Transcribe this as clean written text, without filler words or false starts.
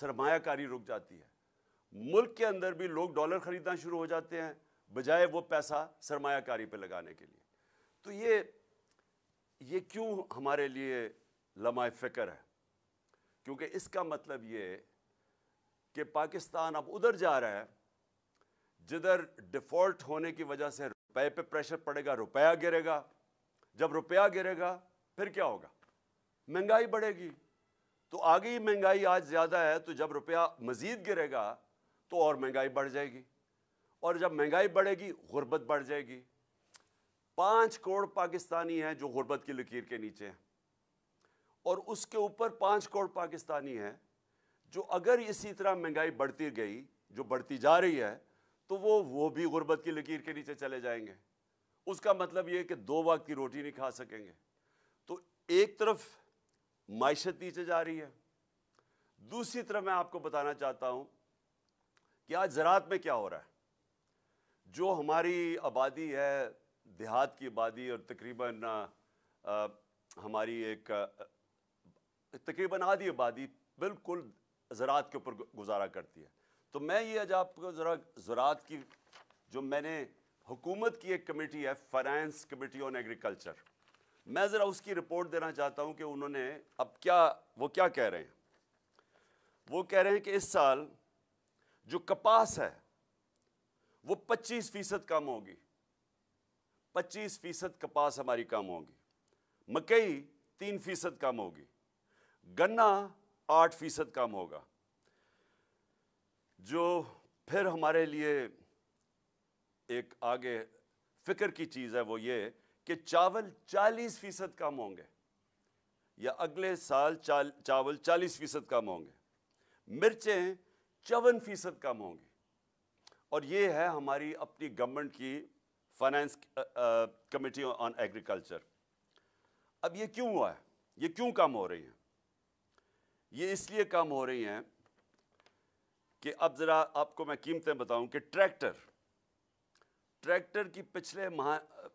سرمایہ کاری رک جاتی ہے. ملک کے اندر بھی لوگ ڈالر خریدنا شروع ہو جاتے ہیں بجائے وہ پیسہ سرمایہ کاری پہ لگانے کے لیے. تو یہ کیوں ہمارے لیے لمحہ فکر ہے؟ کیونکہ اس کا مطلب یہ کہ پاکستان اب ادھر جا رہا ہے جدھر ڈیفالٹ ہونے کی وجہ سے روپے پہ پریشر پڑے گا, روپیہ گرے گا. جب روپیہ گرے گا پھر کیا ہوگا؟ مہنگائی بڑھے گی. تو آگے ہی مہنگائی آج زیادہ ہے, تو جب روپیہ مزید گرے گا تو اور مہنگائی بڑھ جائے گی, اور جب مہنگائی بڑھے گی غربت بڑھ جائے گی. 5 کروڑ پاکستانی ہیں جو غربت کی لکیر کے نیچے ہیں, اور اس کے اوپر 5 کروڑ پاکستانی ہیں جو اگر اسی طرح مہنگائی بڑھتی گئی, جو بڑھتی جا رہی ہے, تو وہ بھی غربت کی لکیر کے نیچے چلے جائیں گے. اس کا مطلب یہ کہ 2 وقت کی روٹی نہیں کھا سکیں گے. تو ایک طرف معیشت نیچے جا رہی ہے, دوسری طرف میں آپ کو بتانا چاہتا ہوں کہ آج زراعت میں کیا ہو رہا ہے. جو ہماری آبادی ہے, دیہات کی آبادی, اور تقریباً ہماری ایک تقریباً آدھی آبادی بالکل زراعت کے اوپر گزارا کرتی ہے. تو میں یہ آج آپ کو ذرا زراعت کی, جو میں نے حکومت کی ایک کمیٹی ہے, فائنانس کمیٹی آن ایگریکلچر, میں ذرا اس کی رپورٹ دینا چاہتا ہوں کہ انہوں نے اب وہ کیا کہہ رہے ہیں. وہ کہہ رہے ہیں کہ اس سال جو کپاس ہے وہ 25% کم ہوگی. 25% کپاس ہماری کم ہوگی. مکئی 3% کم ہوگی. گنا 8% کم ہوگا. جو پھر ہمارے لیے ایک آگے فکر کی چیز ہے وہ یہ کہ چاول 40% کم ہوں گے, یا اگلے سال چاول 40% کم ہوں گے. مرچیں 54% کم ہوں گی. اور یہ ہے ہماری اپنی گورنمنٹ کی فائنانس کمیٹی آن ایگریکلچر. اب یہ کیوں ہوا ہے؟ یہ کیوں کم ہو رہی ہیں؟ یہ اس لیے کم ہو رہی ہیں کہ اب ذرا آپ کو میں قیمتیں بتاؤں کہ ٹریکٹر کی